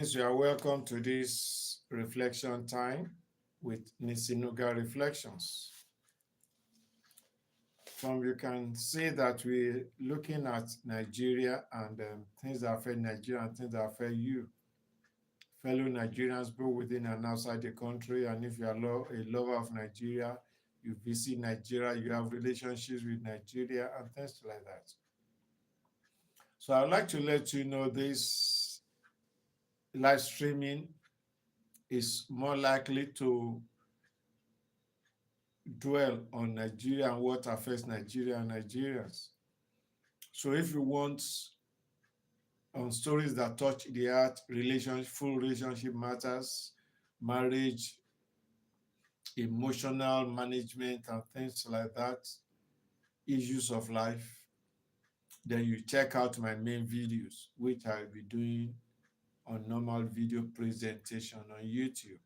You are welcome to this reflection time with Nisinuga Reflections. From you can see that we're looking at Nigeria and things that affect Nigeria and things that affect you, fellow Nigerians, both within and outside the country. And if you are a lover of Nigeria, you visit Nigeria, you have relationships with Nigeria and things like that. So I'd like to let you know this live streaming is more likely to dwell on Nigeria and what affects Nigeria and Nigerians. So if you want on stories that touch the heart, full relationship matters, marriage, emotional management, and things like that, issues of life, then you check out my main videos, which I'll be doing on normal video presentation on YouTube.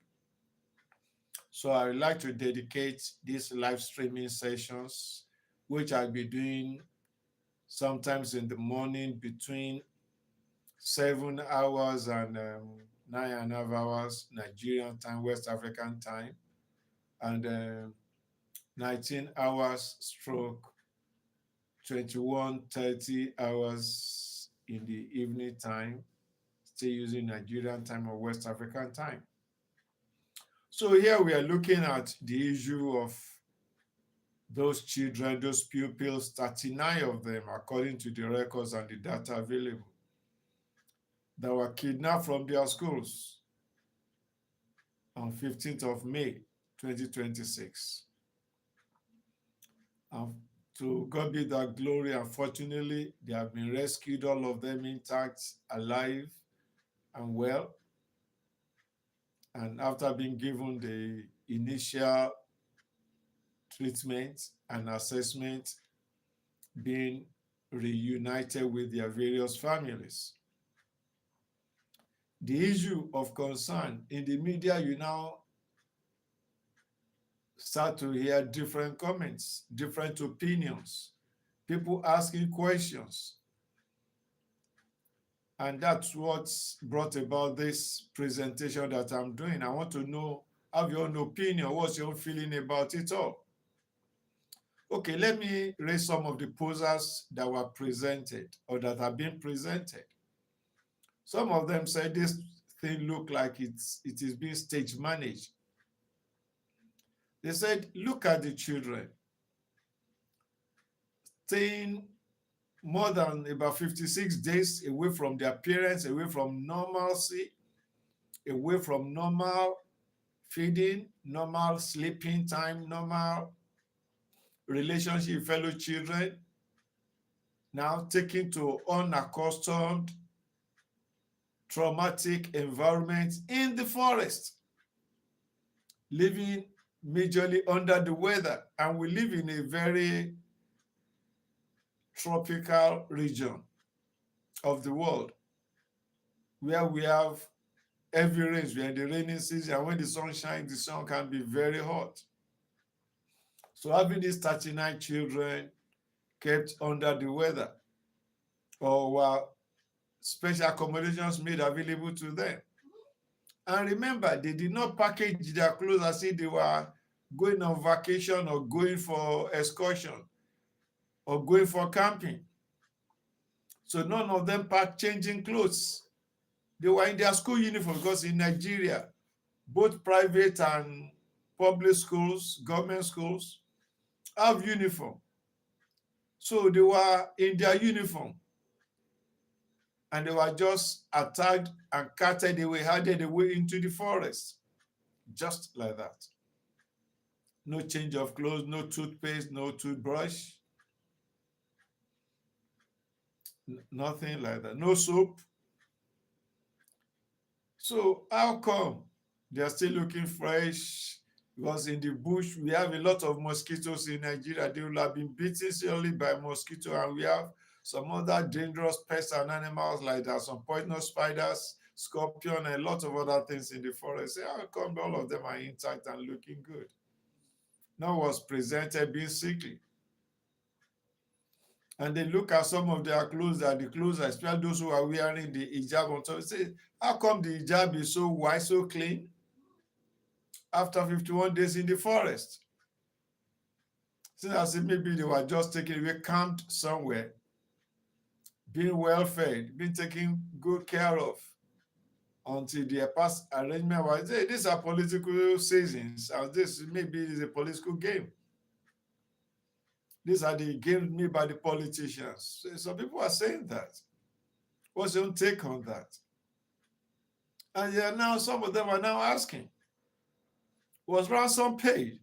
So I would like to dedicate these live streaming sessions, which I'll be doing sometimes in the morning between 7 hours and 9.5 hours Nigerian time, West African time, and 19 hours stroke 21:30 hours in the evening time, still using Nigerian time or West African time. So here we are looking at the issue of those children, those pupils, 39 of them, according to the records and the data available, that were kidnapped from their schools on 15th of May, 2026. And to God be that glory, unfortunately, they have been rescued, all of them intact, alive, and well. And after being given the initial treatment and assessment, being reunited with their various families. The issue of concern in the media, you now start to hear different comments, different opinions, people asking questions. And that's what's brought about this presentation that I'm doing. I want to know, have your own opinion, what's your own feeling about it all? Okay, let me raise some of the posers that were presented or that have been presented. Some of them said this thing look like it is being stage managed. They said, look at the children staying more than about 56 days away from their parents, away from normalcy, away from normal feeding, normal sleeping time, normal relationship with fellow children, now taken to unaccustomed, traumatic environments in the forest, living majorly under the weather. And we live in a very tropical region of the world where we have heavy rains. We're in the rainy season, and when the sun shines, the sun can be very hot. So having these 39 children kept under the weather, or were special accommodations made available to them. And remember, they did not package their clothes as if they were going on vacation or going for excursion or going for camping. So none of them packed changing clothes. They were in their school uniform, because in Nigeria, both private and public schools, government schools, have uniform. So they were in their uniform, and they were just attacked and carted away, headed away into the forest, just like that. No change of clothes, no toothpaste, no toothbrush, nothing like that, no soap. So how come they are still looking fresh? Because in the bush, we have a lot of mosquitoes in Nigeria. They will have been bitten seriously by mosquito, and we have some other dangerous pests and animals like that, some poisonous spiders, scorpion, and a lot of other things in the forest. How come all of them are intact and looking good? Now was presented being sickly. and they look at some of their clothes, that the clothes, especially those who are wearing the hijab on top, say, how come the hijab is so white, so clean after 51 days in the forest? Since I said maybe they were just taken away, camped somewhere, being well fed, being taken good care of until their past arrangement was, hey, these are political seasons, and this maybe is a political game. These are the games made by the politicians. So some people are saying that. What's your take on that? And yeah, now some of them are now asking, was ransom paid?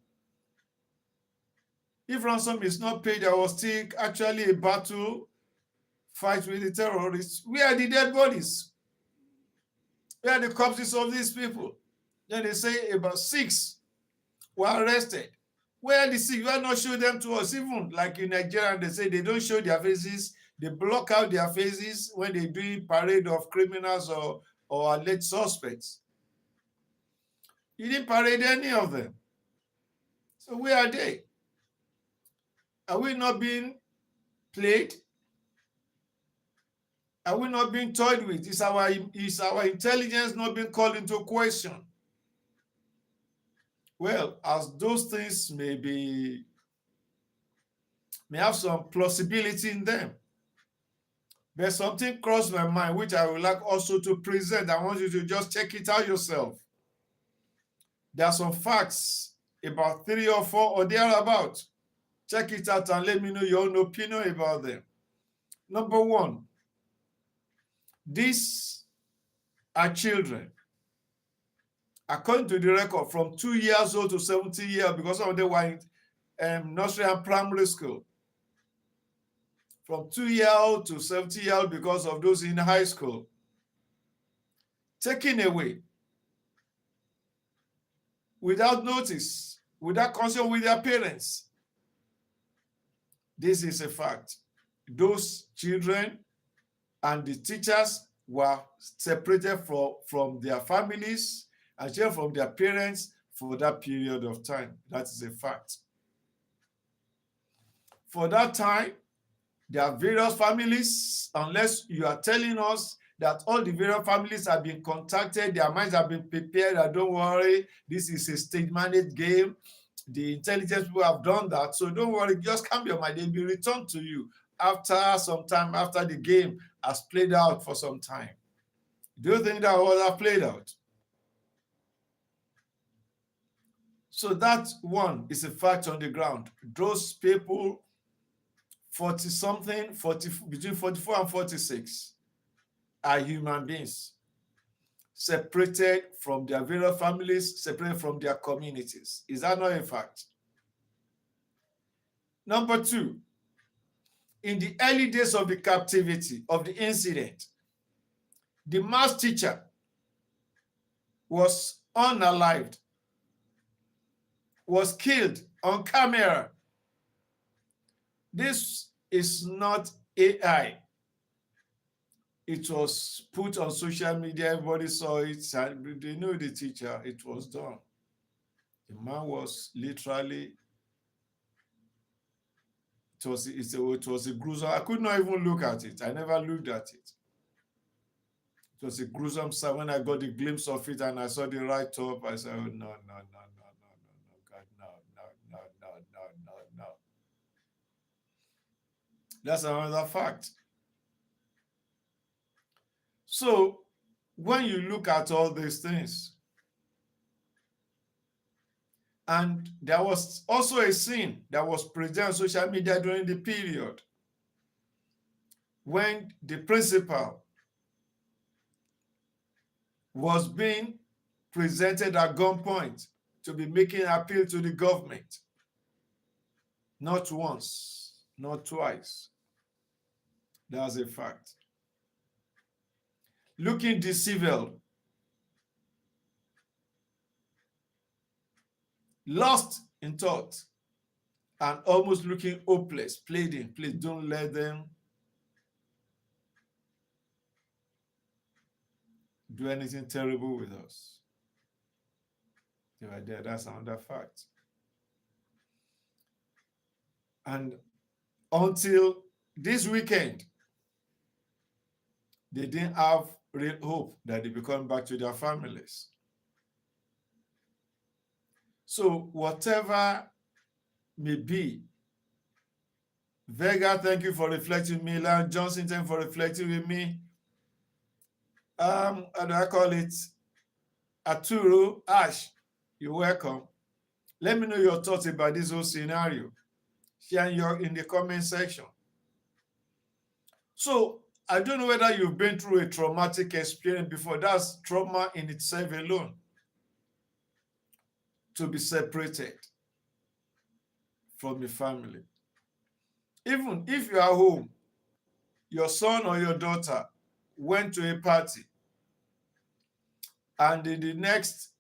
If ransom is not paid, there was still actually a battle fight with the terrorists. Where are the dead bodies? Where are the corpses of these people? Then they say about 6 were arrested. Where are the 6? You are not show them to us. Even like in Nigeria, they say they don't show their faces. They block out their faces when they do parade of criminals or alleged suspects. You didn't parade any of them. So where are they? Are we not being played? Are we not being toyed with? Is our intelligence not being called into question? Well, as those things may have some plausibility in them, there's something crossed my mind which I would like also to present. I want you to just check it out yourself. There are some facts, about 3 or 4 or thereabout. Check it out and let me know your own opinion about them. Number 1, these are children, according to the record, from 2 years old to 70 years, because some of them were in nursery and primary school. From 2 years old to 70 years because of those in high school. Taken away without notice, without consent with their parents. This is a fact. Those children and the teachers were separated from their families and from their parents for that period of time. That is a fact. For that time, there are various families, unless you are telling us that all the various families have been contacted, their minds have been prepared, and don't worry, this is a stage-managed game. The intelligence people have done that, so don't worry, just calm your mind. They'll be returned to you after some time, after the game has played out for some time. Do you think that will have played out? So that one is a fact on the ground. Those people, 40-something, between 44 and 46, are human beings, separated from their various families, separated from their communities. Is that not a fact? Number 2, in the early days of the captivity, of the incident, the math teacher was unalived, was killed on camera. This is not AI. It was put on social media, everybody saw it, and they knew the teacher, it was done. The man was literally, it was a gruesome, I could not even look at it. I never looked at it. It was a gruesome sight. When I got the glimpse of it and I saw the write-up, I said, oh, no, God, no. That's another fact. So when you look at all these things, and there was also a scene that was presented on social media during the period when the principal was being presented at gunpoint to be making an appeal to the government. Not once, not twice. That's a fact. Looking disheveled, lost in thought, and almost looking hopeless, pleading, please don't let them do anything terrible with us. They were there. That's another fact. And until this weekend, they didn't have real hope that they will come back to their families. So whatever may be, Vega, thank you for reflecting with me. Milan Johnson, thank you for reflecting with me. How do I call it? Arturo, Ash, you're welcome. Let me know your thoughts about this whole scenario. Share in the comment section. So I don't know whether you've been through a traumatic experience before. That's trauma in itself alone. To be separated from your family. Even if you are home, your son or your daughter went to a party, and in the next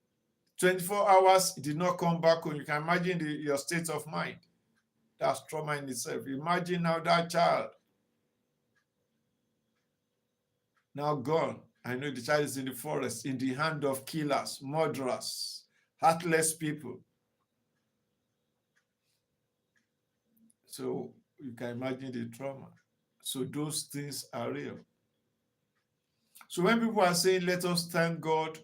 24 hours, it did not come back home. You can imagine your state of mind. That's trauma in itself. Imagine now that child now gone. I know the child is in the forest, in the hand of killers, murderers, heartless people. So you can imagine the trauma. So those things are real. So when people are saying, let us thank God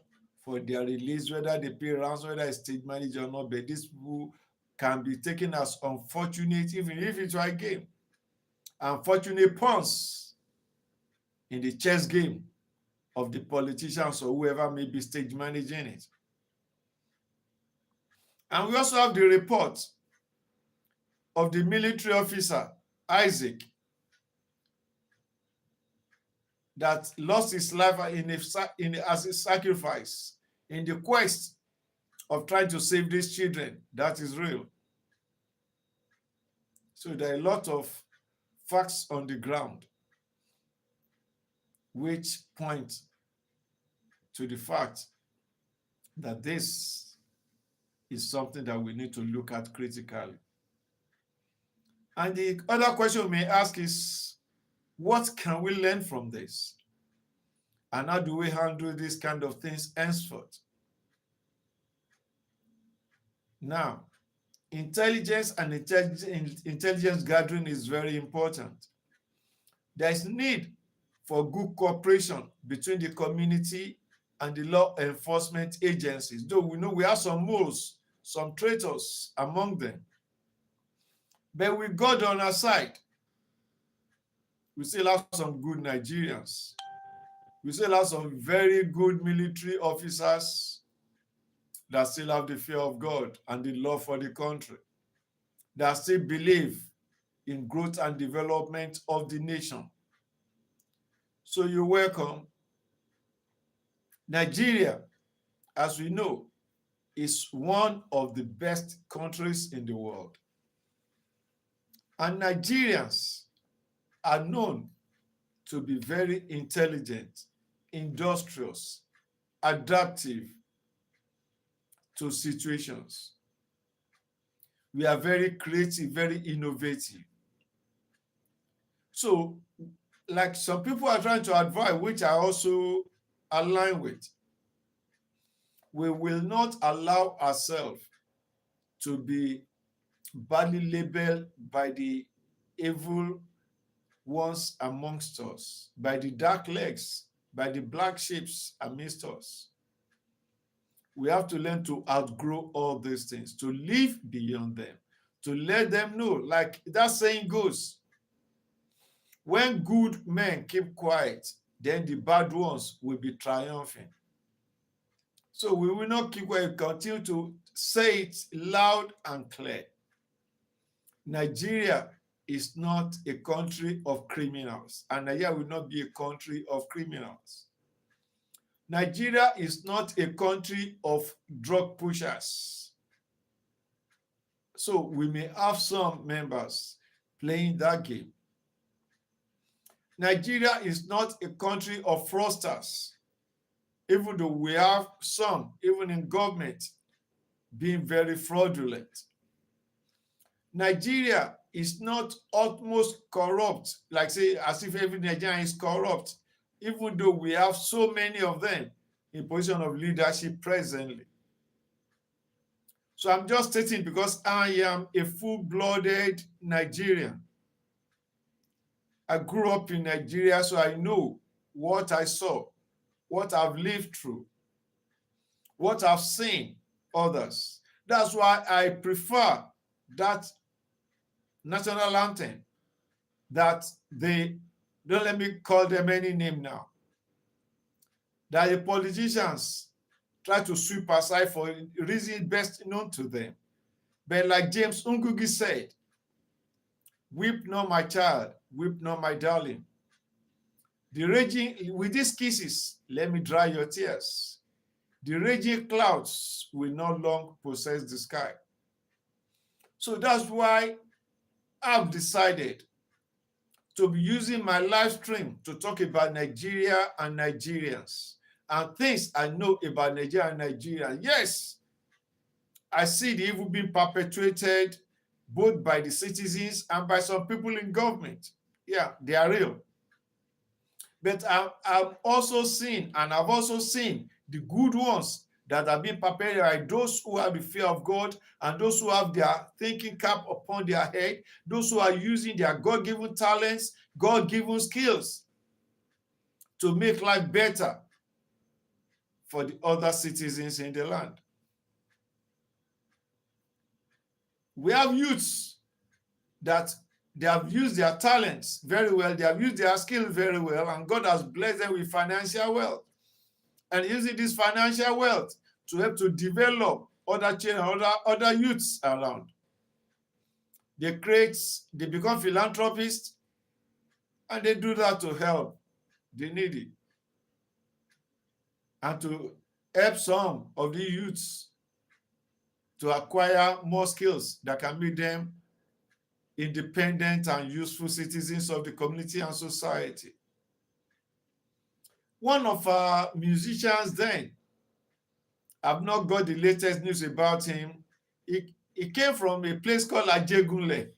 for their release, whether they pay ransom, whether it's stage manager or not, but these people can be taken as unfortunate, even if it's a game. Unfortunate pawns in the chess game of the politicians or whoever may be stage managing it. And we also have the report of the military officer, Isaac, that lost his life as a sacrifice in the quest of trying to save these children. That is real. So there are a lot of facts on the ground which point to the fact that this is something that we need to look at critically. And the other question we may ask is, what can we learn from this? And how do we handle these kind of things henceforth? Now, intelligence and intelligence gathering is very important. There is need for good cooperation between the community and the law enforcement agencies, though we know we have some moles, some traitors among them. But with God on our side, we still have some good Nigerians. We still have some very good military officers that still have the fear of God and the love for the country, that still believe in growth and development of the nation. So you're welcome. Nigeria, as we know, is one of the best countries in the world. And Nigerians are known to be very intelligent, industrious, adaptive to situations. We are very creative, very innovative. So, like some people are trying to advise, which I also align with, we will not allow ourselves to be badly labeled by the evil ones amongst us, by the dark legs, by the black sheeps amidst us. We have to learn to outgrow all these things, to live beyond them, to let them know, like that saying goes, when good men keep quiet, then the bad ones will be triumphing. So we will not keep quiet, continue to say it loud and clear. Nigeria is not a country of criminals, and Nigeria will not be a country of criminals. Nigeria is not a country of drug pushers. So we may have some members playing that game. Nigeria is not a country of fraudsters, even though we have some, even in government, being very fraudulent. Nigeria is not utmost corrupt, like say, as if every Nigerian is corrupt, even though we have so many of them in position of leadership presently. So I'm just stating because I am a full-blooded Nigerian. I grew up in Nigeria, so I know what I saw, what I've lived through, what I've seen others. That's why I prefer that national anthem that they, don't let me call them any name now, that the politicians try to sweep aside for reasons best known to them. But like James Ngugi said, weep not my child, weep not my darling. The raging, with these kisses, let me dry your tears. The raging clouds will not long possess the sky. So that's why I've decided to be using my live stream to talk about Nigeria and Nigerians and things I know about Nigeria and Nigeria. Yes, I see the evil being perpetuated both by the citizens and by some people in government. Yeah, they are real. But I've also seen, and I've also seen the good ones that are being perpetrated by those who have the fear of God and those who have their thinking cap upon their head, those who are using their God-given talents, God-given skills to make life better for the other citizens in the land. We have youths that they have used their talents very well, they have used their skills very well, and God has blessed them with financial wealth. And using this financial wealth to help to develop other children, other youths around. They become philanthropists, and they do that to help the needy and to help some of the youths to acquire more skills that can make them independent and useful citizens of the community and society. One of our musicians then, I've not got the latest news about him. He came from a place called Ajegunle.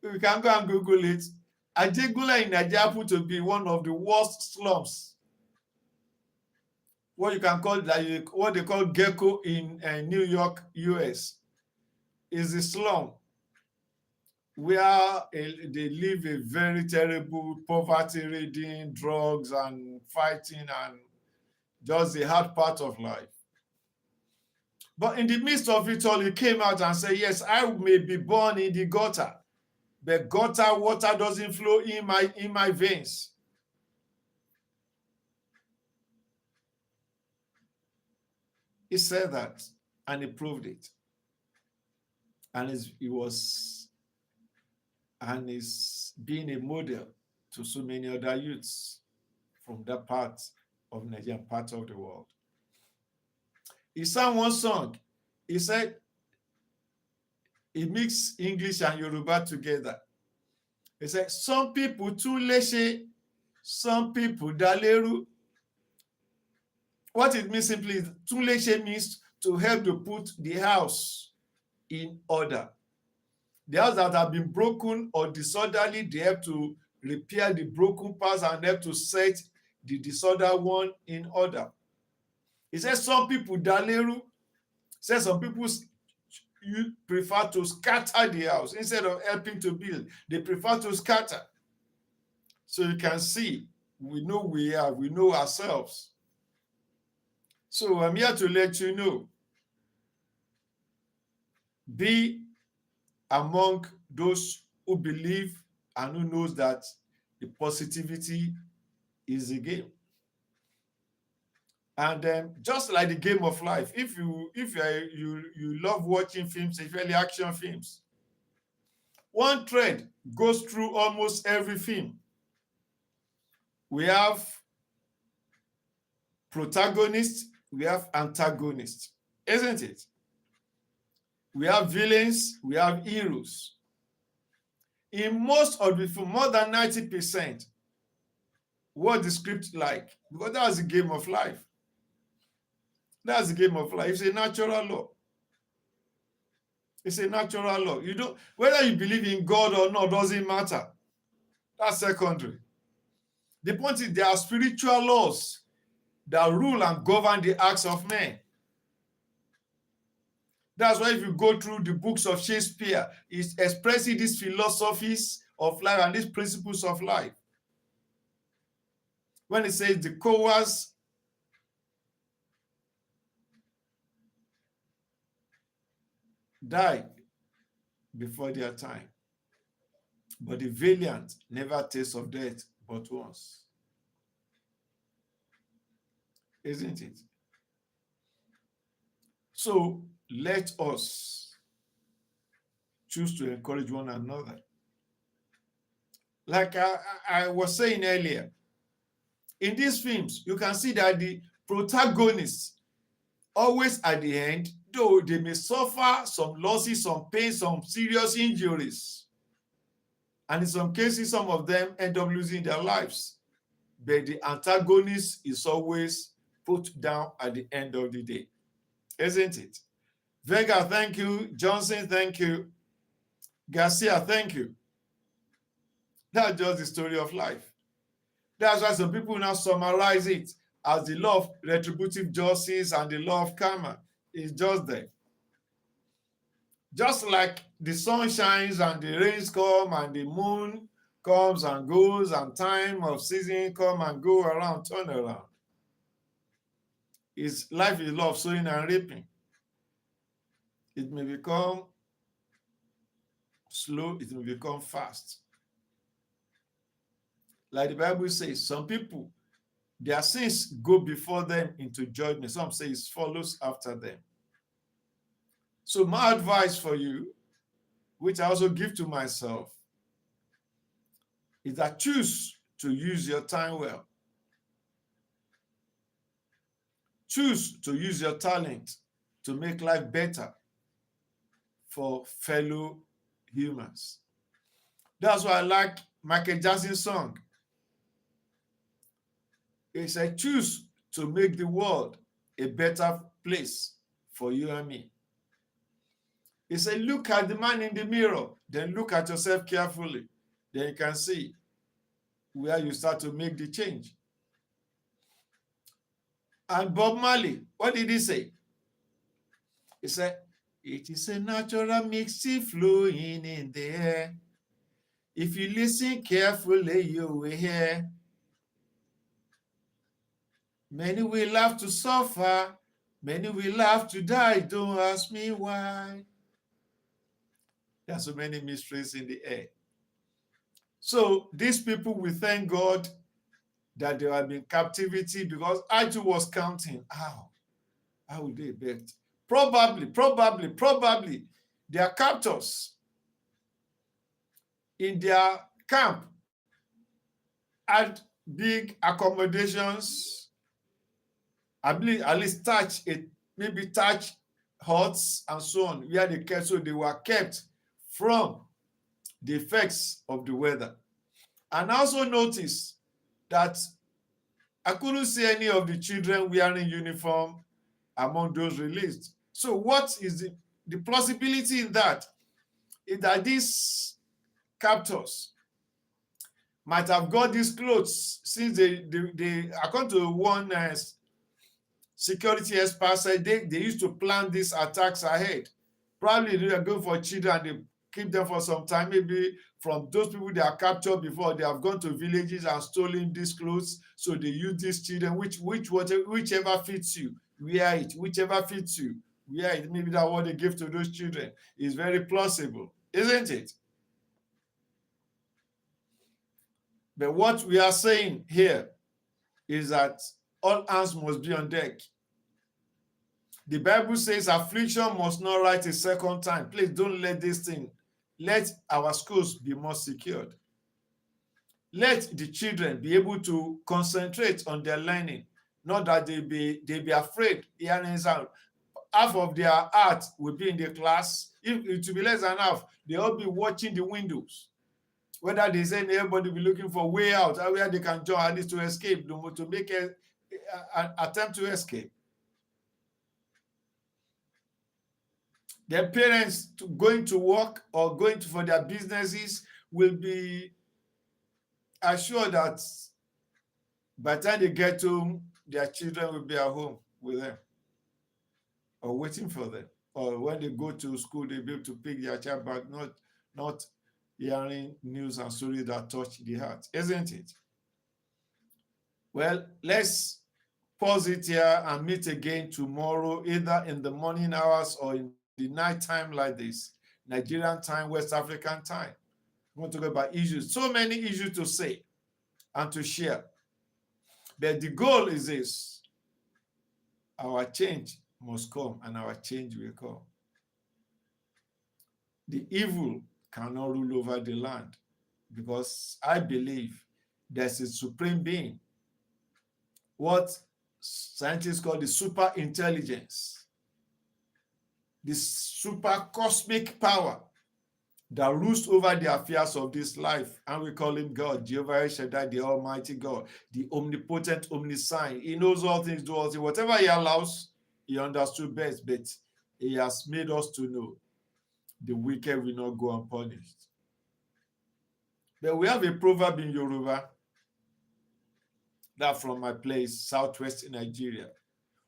We can go and Google it. Ajegunle in Nigeria happened to be one of the worst slums. What you can call, like, what they call ghetto in New York, US, is a slum where they live a very terrible poverty-ridden, drugs and fighting and just the hard part of life. But in the midst of it all, he came out and said, yes, I may be born in the gutter, but gutter water doesn't flow in my veins. He said that, and he proved it. And is being a model to so many other youths from that part of Nigeria, part of the world. He sang one song. He said, he mixed English and Yoruba together. He said, some people too leshe, some people daleru. What it means simply is, too leshe means to help to put the house in order. The house that have been broken or disorderly, they have to repair the broken parts and help to set the disordered one in order. He says some people daleru, says some people you prefer to scatter the house instead of helping to build. They prefer to scatter. So you can see, we know we know ourselves. So I'm here to let you know, be among those who believe and who knows that the positivity is a game. And just like the game of life, if you love watching films, especially action films, one thread goes through almost every film. We have protagonists, we have antagonists, isn't it? We have villains, we have heroes. In most of the film, more than 90%, what the script like, because that's the game of life. That's the game of life. It's a natural law. It's a natural law. You don't, whether you believe in God or not doesn't matter. That's secondary. The point is there are spiritual laws that rule and govern the acts of men. That's why if you go through the books of Shakespeare, it's expressing these philosophies of life and these principles of life. When it says the cowards die before their time, but the valiant never taste of death but once. Isn't it? So let us choose to encourage one another. Like I was saying earlier, in these films, you can see that the protagonists always at the end, though they may suffer some losses, some pain, some serious injuries, and in some cases, some of them end up losing their lives, but the antagonist is always put down at the end of the day, isn't it? Vega, thank you. Johnson, thank you. Garcia, thank you. That's just the story of life. That's why some people now summarize it as the law of retributive justice and the law of karma. It's just there. Just like the sun shines and the rains come and the moon comes and goes and time of season come and go around, turn around. Life is law of sowing and reaping. It may become slow, it may become fast. Like the Bible says, some people, their sins go before them into judgment. Some say it follows after them. So my advice for you, which I also give to myself, is that choose to use your time well. Choose to use your talent to make life better for fellow humans. That's why I like Michael Jackson's song. He said, choose to make the world a better place for you and me. He said, look at the man in the mirror, then look at yourself carefully. Then you can see where you start to make the change. And Bob Marley, what did he say? He said, it is a natural mixture flowing in the air. If you listen carefully, you will hear. Many will have to suffer, many will have to die. Don't ask me why. There are so many mysteries in the air. So these people, we thank God that they have been in captivity, because I too was counting. How would they bet? Probably, their captors in their camp had big accommodations, I believe at least thatch huts and so on, where they kept, so they were kept from the effects of the weather. And I also noticed that I couldn't see any of the children wearing uniform among those released. So what is the plausibility in that? Is that these captors might have got these clothes since they according to one security expert said they used to plan these attacks ahead. Probably they are going for children and they keep them for some time. Maybe from those people they are captured before, they have gone to villages and stolen these clothes. So they use these children, whichever fits you, wear it. Whichever fits you, wear it. Maybe that's what they give to those children. Is very plausible, isn't it? But what we are saying here is that all hands must be on deck. The Bible says affliction must not rise a second time. Please don't let this thing. Let our schools be more secured. Let the children be able to concentrate on their learning, not that they be afraid hearing sound. Half of their heart will be in the class. If it will be less than half, they all be watching the windows. Whether there's everybody be looking for way out, where they can join at least to escape, to make an attempt to escape. Their parents going to work or going for their businesses will be assured that by the time they get home, their children will be at home with them or waiting for them. Or when they go to school, they'll be able to pick their child back, not hearing news and stories that touch the heart, isn't it? Well, let's pause it here and meet again tomorrow, either in the morning hours or in the night time like this, Nigerian time, West African time. We want to talk about issues, so many issues to say and to share. But the goal is this: our change must come and our change will come. The evil cannot rule over the land because I believe there's a supreme being, what scientists call the super intelligence, the super cosmic power that rules over the affairs of this life. And we call him God, Jehovah El Shaddai, the Almighty God, the omnipotent, omniscient. He knows all things, do all things. Whatever he allows, he understood best, but he has made us to know the wicked will not go unpunished. But we have a proverb in Yoruba, that from my place, southwest Nigeria.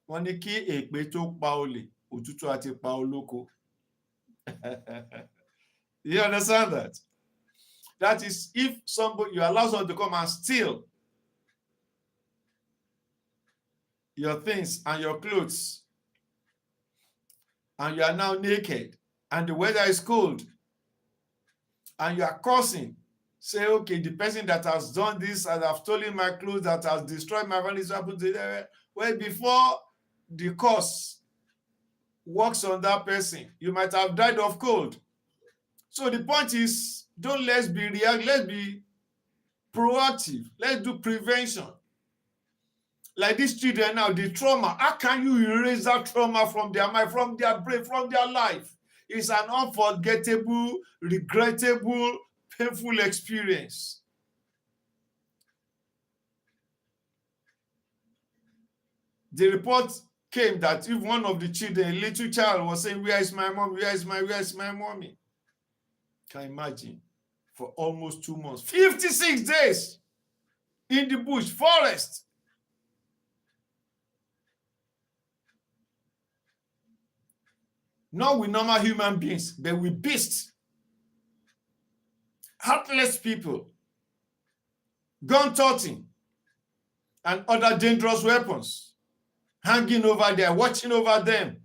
Wọ́n ní kí èpè tó pa olè, òtútù àti pa olóko. You understand that? That is, if somebody, you allow someone to come and steal your things and your clothes, and you are now naked, and the weather is cold, and you are cursing, say, okay, the person that has done this, and have stolen my clothes, that has destroyed my family, well, before the curse works on that person, you might have died of cold. So the point is, let's be reactive, let's be proactive, let's do prevention. Like these children now, the trauma, how can you erase that trauma from their mind, from their brain, from their life? It's an unforgettable, regrettable, painful experience. The report came that if one of the children, a little child, was saying, where is my mom? Where is my mommy? Can you imagine? For almost 2 months, 56 days in the bush, forest. Not with normal human beings, but with beasts. Heartless people, gun toting, and other dangerous weapons hanging over there, watching over them.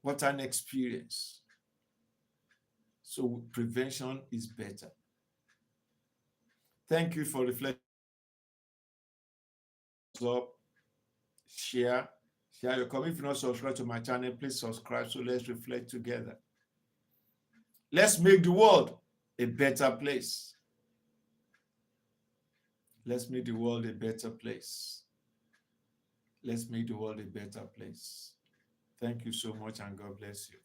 What an experience. So prevention is better. Thank you for reflecting. Share your comment. If you're not subscribed to my channel, please subscribe. So let's reflect together. Let's make the world a better place. Let's make the world a better place. Let's make the world a better place. Thank you so much, and God bless you.